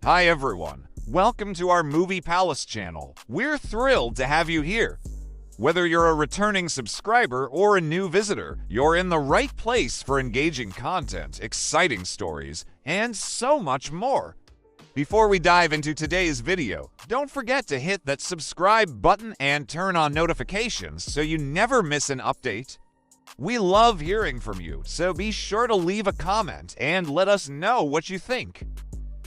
Hi everyone, welcome to our Movie Palace channel. We're thrilled to have you here. Whether you're a returning subscriber or a new visitor, you're in the right place for engaging content, exciting stories, and so much more. Before we dive into today's video, don't forget to hit that subscribe button and turn on notifications so you never miss an update. We love hearing from you, so be sure to leave a comment and let us know what you think.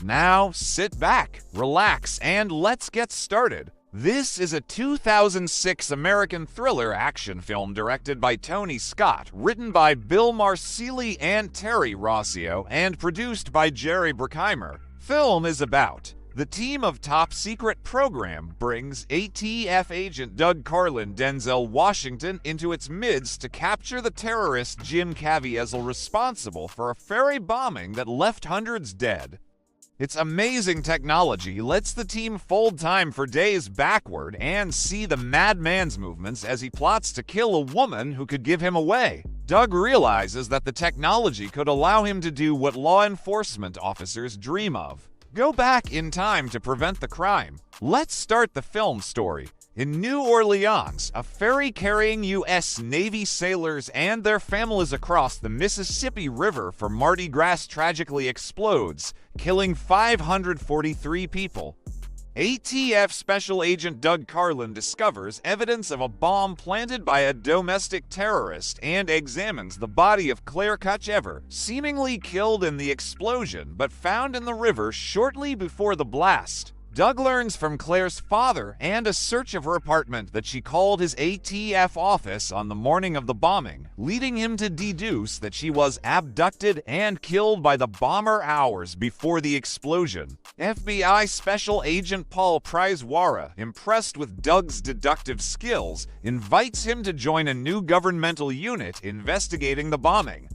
Now, sit back, relax, and let's get started. This is a 2006 American thriller action film directed by Tony Scott, written by Bill Marsili and Terry Rossio, and produced by Jerry Bruckheimer. Film is about the team of top secret program brings ATF agent Doug Carlin Denzel Washington into its midst to capture the terrorist Jim Caviezel responsible for a ferry bombing that left hundreds dead. Its amazing technology lets the team fold time for days backward and see the madman's movements as he plots to kill a woman who could give him away. Doug realizes that the technology could allow him to do what law enforcement officers dream of: go back in time to prevent the crime. Let's start the film story. In New Orleans, a ferry carrying U.S. Navy sailors and their families across the Mississippi River for Mardi Gras tragically explodes, killing 543 people. ATF Special Agent Doug Carlin discovers evidence of a bomb planted by a domestic terrorist and examines the body of Claire Kutchever, seemingly killed in the explosion but found in the river shortly before the blast. Doug learns from Claire's father and a search of her apartment that she called his ATF office on the morning of the bombing, leading him to deduce that she was abducted and killed by the bomber hours before the explosion. FBI Special Agent Paul Prizwara, impressed with Doug's deductive skills, invites him to join a new governmental unit investigating the bombing.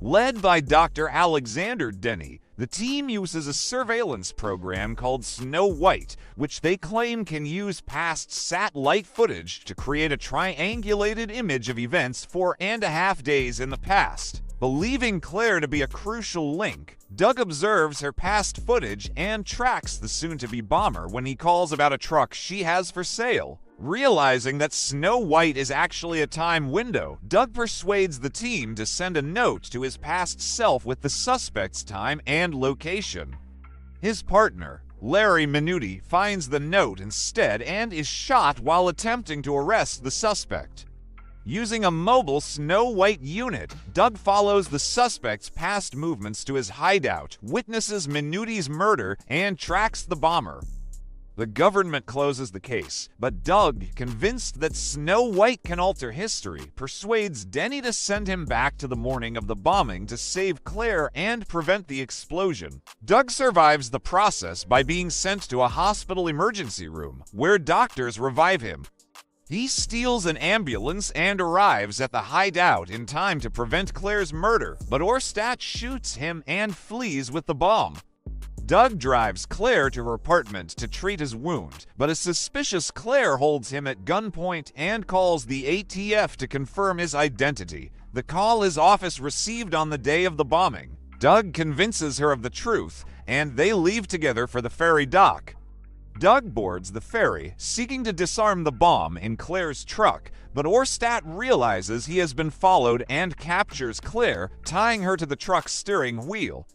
Led by Dr. Alexander Denny, the team uses a surveillance program called Snow White, which they claim can use past satellite footage to create a triangulated image of events 4.5 days in the past. Believing Claire to be a crucial link, Doug observes her past footage and tracks the soon-to-be bomber when he calls about a truck she has for sale. Realizing that Snow White is actually a time window, Doug persuades the team to send a note to his past self with the suspect's time and location. His partner, Larry Minuti, finds the note instead and is shot while attempting to arrest the suspect. Using a mobile Snow White unit, Doug follows the suspect's past movements to his hideout, witnesses Minuti's murder, and tracks the bomber. The government closes the case, but Doug, convinced that Snow White can alter history, persuades Denny to send him back to the morning of the bombing to save Claire and prevent the explosion. Doug survives the process by being sent to a hospital emergency room, where doctors revive him. He steals an ambulance and arrives at the hideout in time to prevent Claire's murder, but Orstat shoots him and flees with the bomb. Doug drives Claire to her apartment to treat his wound, but a suspicious Claire holds him at gunpoint and calls the ATF to confirm his identity, the call his office received on the day of the bombing. Doug convinces her of the truth, and they leave together for the ferry dock. Doug boards the ferry, seeking to disarm the bomb in Claire's truck, but Orstat realizes he has been followed and captures Claire, tying her to the truck's steering wheel.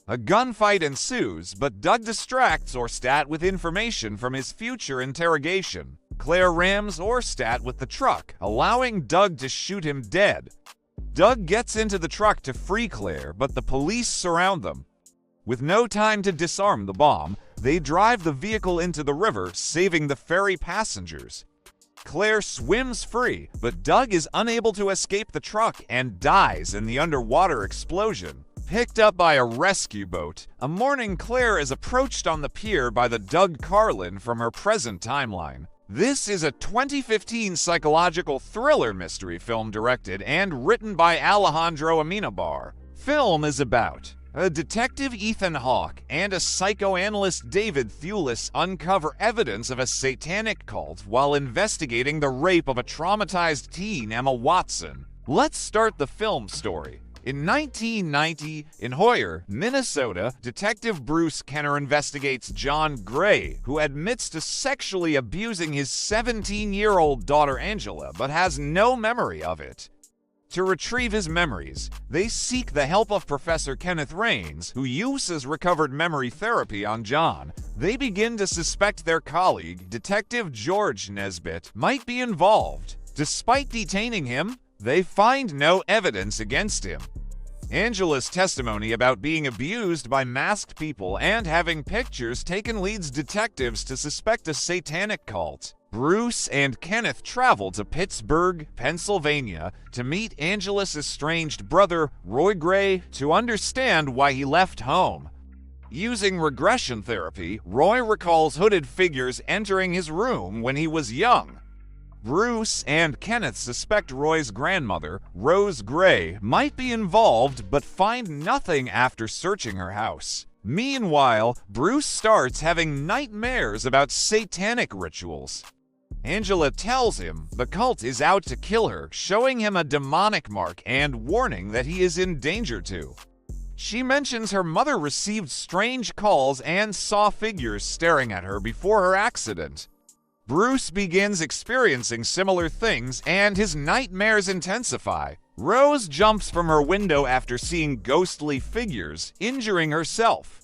A gunfight ensues, but Doug distracts Orstat with information from his future interrogation. Claire rams Orstat with the truck, allowing Doug to shoot him dead. Doug gets into the truck to free Claire, but the police surround them. With no time to disarm the bomb, they drive the vehicle into the river, saving the ferry passengers. Claire swims free, but Doug is unable to escape the truck and dies in the underwater explosion. Picked up by a rescue boat, a morning Claire is approached on the pier by the Doug Carlin from her present timeline. This is a 2015 psychological thriller mystery film directed and written by Alejandro Amenabar. Film is about a detective, Ethan Hawke, and a psychoanalyst, David Thewlis, uncover evidence of a satanic cult while investigating the rape of a traumatized teen, Emma Watson. Let's start the film story. In 1990, in Hoyer, Minnesota, Detective Bruce Kenner investigates John Gray, who admits to sexually abusing his 17-year-old daughter Angela, but has no memory of it. To retrieve his memories, they seek the help of Professor Kenneth Raines, who uses recovered memory therapy on John. They begin to suspect their colleague, Detective George Nesbitt, might be involved. Despite detaining him, they find no evidence against him. Angela's testimony about being abused by masked people and having pictures taken leads detectives to suspect a satanic cult. Bruce and Kenneth travel to Pittsburgh, Pennsylvania, to meet Angela's estranged brother, Roy Gray, to understand why he left home. Using regression therapy, Roy recalls hooded figures entering his room when he was young. Bruce and Kenneth suspect Roy's grandmother, Rose Gray, might be involved but find nothing after searching her house. Meanwhile, Bruce starts having nightmares about satanic rituals. Angela tells him the cult is out to kill her, showing him a demonic mark and warning that he is in danger too. She mentions her mother received strange calls and saw figures staring at her before her accident. Bruce begins experiencing similar things and his nightmares intensify. Rose jumps from her window after seeing ghostly figures, injuring herself.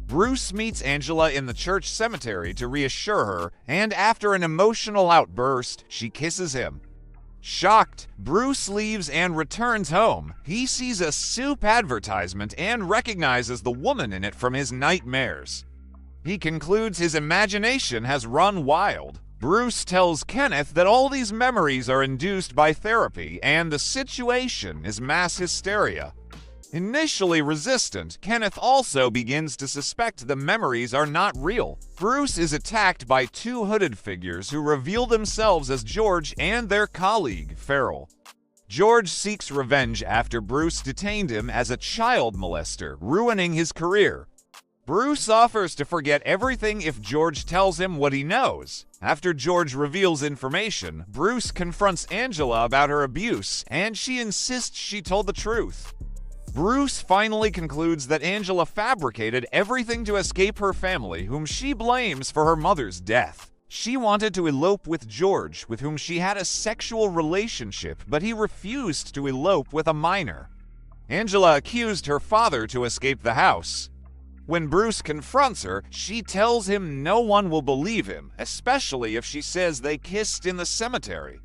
Bruce meets Angela in the church cemetery to reassure her, and after an emotional outburst, she kisses him. Shocked, Bruce leaves and returns home. He sees a soup advertisement and recognizes the woman in it from his nightmares. He concludes his imagination has run wild. Bruce tells Kenneth that all these memories are induced by therapy and the situation is mass hysteria. Initially resistant, Kenneth also begins to suspect the memories are not real. Bruce is attacked by two hooded figures who reveal themselves as George and their colleague, Farrell. George seeks revenge after Bruce detained him as a child molester, ruining his career. Bruce offers to forget everything if George tells him what he knows. After George reveals information, Bruce confronts Angela about her abuse, and she insists she told the truth. Bruce finally concludes that Angela fabricated everything to escape her family, whom she blames for her mother's death. She wanted to elope with George, with whom she had a sexual relationship, but he refused to elope with a minor. Angela accused her father to escape the house. When Bruce confronts her, she tells him no one will believe him, especially if she says they kissed in the cemetery.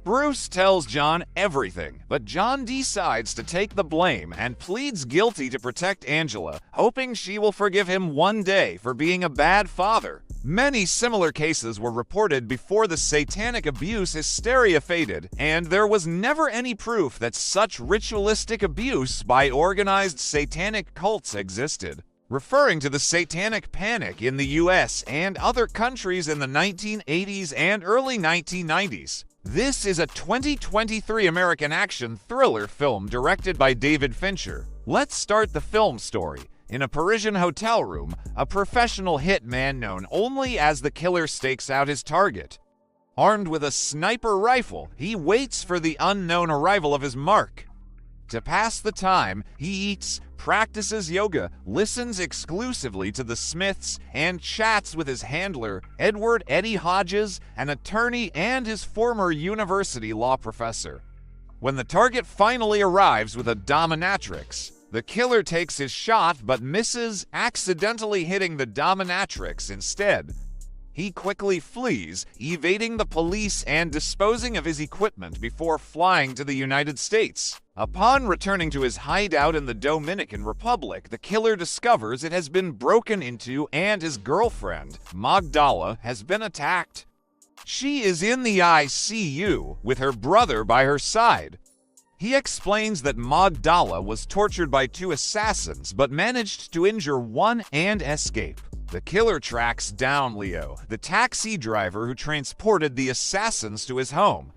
Bruce tells John everything, but John decides to take the blame and pleads guilty to protect Angela, hoping she will forgive him one day for being a bad father. Many similar cases were reported before the satanic abuse hysteria faded, and there was never any proof that such ritualistic abuse by organized satanic cults existed. Referring to the satanic panic in the US and other countries in the 1980s and early 1990s. This is a 2023 American action thriller film directed by David Fincher. Let's start the film story. In a Parisian hotel room, a professional hitman known only as the killer stakes out his target. Armed with a sniper rifle, he waits for the unknown arrival of his mark. To pass the time, he eats, practices yoga, listens exclusively to the Smiths, and chats with his handler, Edward Eddie Hodges, an attorney and his former university law professor. When the target finally arrives with a dominatrix, the killer takes his shot but misses, accidentally hitting the dominatrix instead. He quickly flees, evading the police and disposing of his equipment before flying to the United States. Upon returning to his hideout in the Dominican Republic, the killer discovers it has been broken into and his girlfriend, Magdala, has been attacked. She is in the ICU with her brother by her side. He explains that Magdala was tortured by two assassins but managed to injure one and escape. The killer tracks down Leo, the taxi driver who transported the assassins to his home.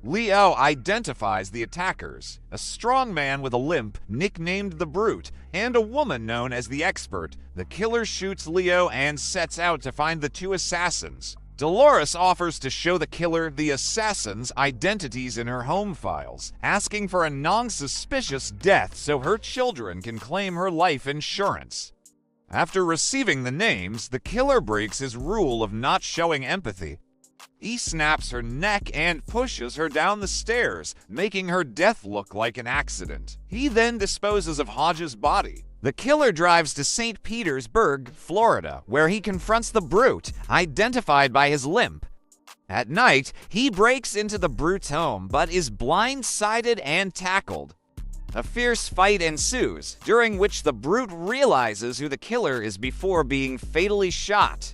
Leo identifies the attackers, a strong man with a limp, nicknamed the Brute, and a woman known as the Expert. The killer shoots Leo and sets out to find the two assassins. Dolores offers to show the killer the assassin's identities in her home files, asking for a non-suspicious death so her children can claim her life insurance. After receiving the names, the killer breaks his rule of not showing empathy. He snaps her neck and pushes her down the stairs, making her death look like an accident. He then disposes of Hodge's body. The killer drives to St. Petersburg, Florida, where he confronts the brute, identified by his limp. At night, he breaks into the brute's home, but is blindsided and tackled. A fierce fight ensues, during which the brute realizes who the killer is before being fatally shot.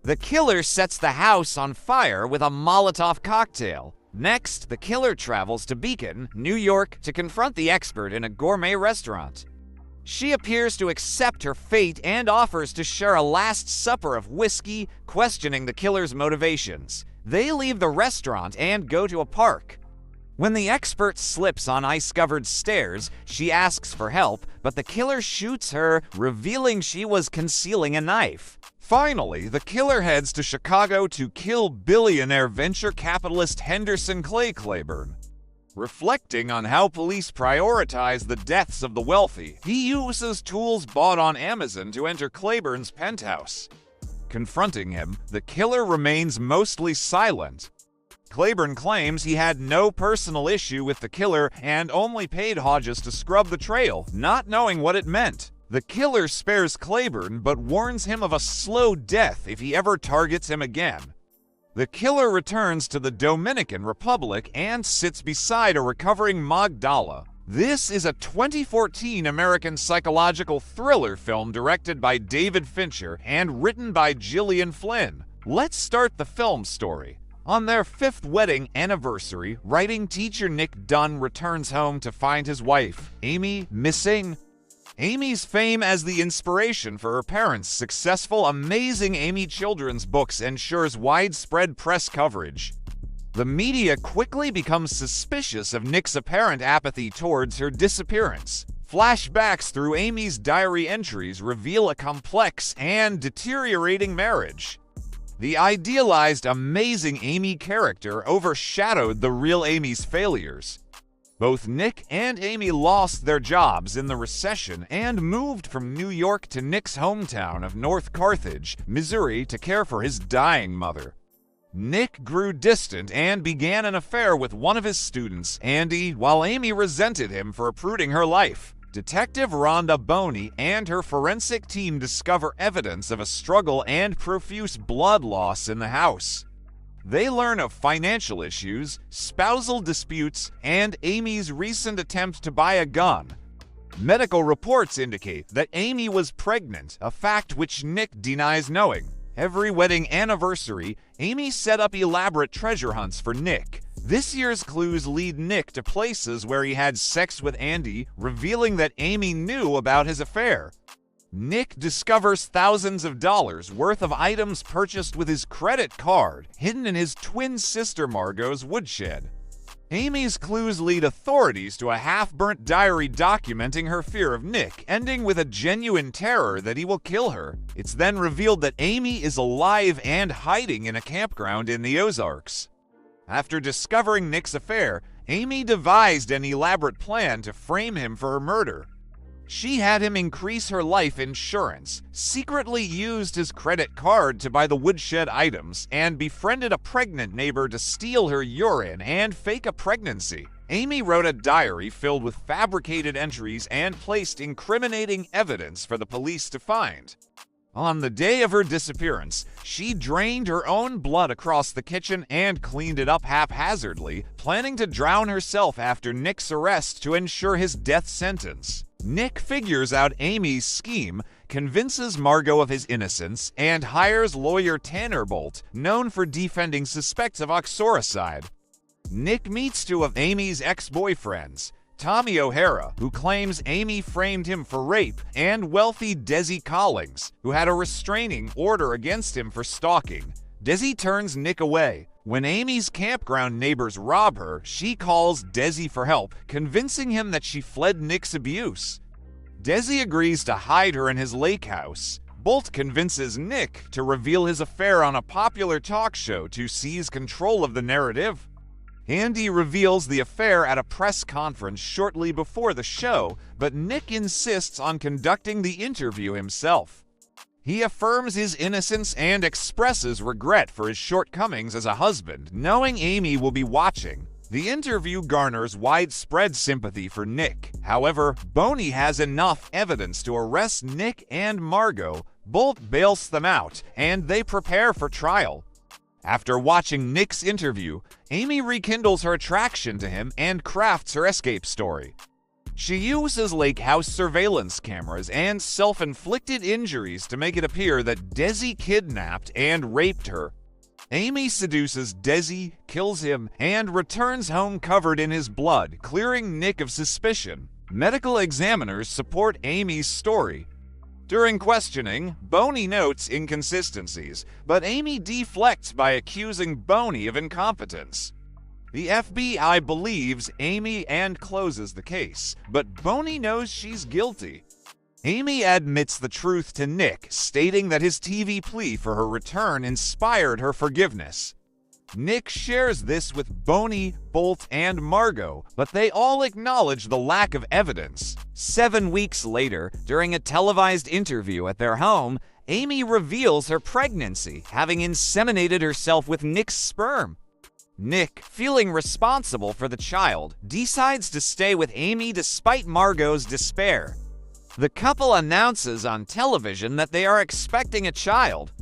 The killer sets the house on fire with a Molotov cocktail. Next, the killer travels to Beacon, New York, to confront the expert in a gourmet restaurant. She appears to accept her fate and offers to share a last supper of whiskey, questioning the killer's motivations. They leave the restaurant and go to a park. When the expert slips on ice-covered stairs, she asks for help, but the killer shoots her, revealing she was concealing a knife. Finally, the killer heads to Chicago to kill billionaire venture capitalist Henderson Clay Claiborne. Reflecting on how police prioritize the deaths of the wealthy, he uses tools bought on Amazon to enter Claiborne's penthouse. Confronting him, the killer remains mostly silent. Claiborne claims he had no personal issue with the killer and only paid Hodges to scrub the trail, not knowing what it meant. The killer spares Claiborne but warns him of a slow death if he ever targets him again. The killer returns to the Dominican Republic and sits beside a recovering Magdala. This is a 2014 American psychological thriller film directed by David Fincher and written by Gillian Flynn. Let's start the film story. On their 5th wedding anniversary, writing teacher Nick Dunn returns home to find his wife, Amy, missing. Amy's fame as the inspiration for her parents' successful Amazing Amy children's books ensures widespread press coverage. The media quickly becomes suspicious of Nick's apparent apathy towards her disappearance. Flashbacks through Amy's diary entries reveal a complex and deteriorating marriage. The idealized Amazing Amy character overshadowed the real Amy's failures. Both Nick and Amy lost their jobs in the recession and moved from New York to Nick's hometown of North Carthage, Missouri, to care for his dying mother. Nick grew distant and began an affair with one of his students, Andy, while Amy resented him for uprooting her life. Detective Rhonda Boney and her forensic team discover evidence of a struggle and profuse blood loss in the house. They learn of financial issues, spousal disputes, and Amy's recent attempt to buy a gun. Medical reports indicate that Amy was pregnant, a fact which Nick denies knowing. Every wedding anniversary, Amy set up elaborate treasure hunts for Nick. This year's clues lead Nick to places where he had sex with Andy, revealing that Amy knew about his affair. Nick discovers thousands of dollars worth of items purchased with his credit card, hidden in his twin sister Margot's woodshed. Amy's clues lead authorities to a half-burnt diary documenting her fear of Nick, ending with a genuine terror that he will kill her. It's then revealed that Amy is alive and hiding in a campground in the Ozarks. After discovering Nick's affair, Amy devised an elaborate plan to frame him for her murder. She had him increase her life insurance, secretly used his credit card to buy the woodshed items, and befriended a pregnant neighbor to steal her urine and fake a pregnancy. Amy wrote a diary filled with fabricated entries and placed incriminating evidence for the police to find. On the day of her disappearance, she drained her own blood across the kitchen and cleaned it up haphazardly, planning to drown herself after Nick's arrest to ensure his death sentence. Nick figures out Amy's scheme, convinces Margot of his innocence, and hires lawyer Tanner Bolt, known for defending suspects of uxoricide. Nick meets two of Amy's ex-boyfriends, Tommy O'Hara, who claims Amy framed him for rape, and wealthy Desi Collins, who had a restraining order against him for stalking. Desi turns Nick away. When Amy's campground neighbors rob her, she calls Desi for help, convincing him that she fled Nick's abuse. Desi agrees to hide her in his lake house, Bolt convinces Nick to reveal his affair on a popular talk show to seize control of the narrative. Andy reveals the affair at a press conference shortly before the show, but Nick insists on conducting the interview himself. He affirms his innocence and expresses regret for his shortcomings as a husband, knowing Amy will be watching. The interview garners widespread sympathy for Nick. However, Boney has enough evidence to arrest Nick and Margot. Bolt bails them out, and they prepare for trial. After watching Nick's interview, Amy rekindles her attraction to him and crafts her escape story. She uses lake house surveillance cameras and self-inflicted injuries to make it appear that Desi kidnapped and raped her. Amy seduces Desi, kills him, and returns home covered in his blood, clearing Nick of suspicion. Medical examiners support Amy's story. During questioning, Boney notes inconsistencies, but Amy deflects by accusing Boney of incompetence. The FBI believes Amy and closes the case, but Boney knows she's guilty. Amy admits the truth to Nick, stating that his TV plea for her return inspired her forgiveness. Nick shares this with Boney, Bolt, and Margot, but they all acknowledge the lack of evidence. 7 weeks later, during a televised interview at their home, Amy reveals her pregnancy, having inseminated herself with Nick's sperm. Nick, feeling responsible for the child, decides to stay with Amy despite Margot's despair. The couple announces on television that they are expecting a child,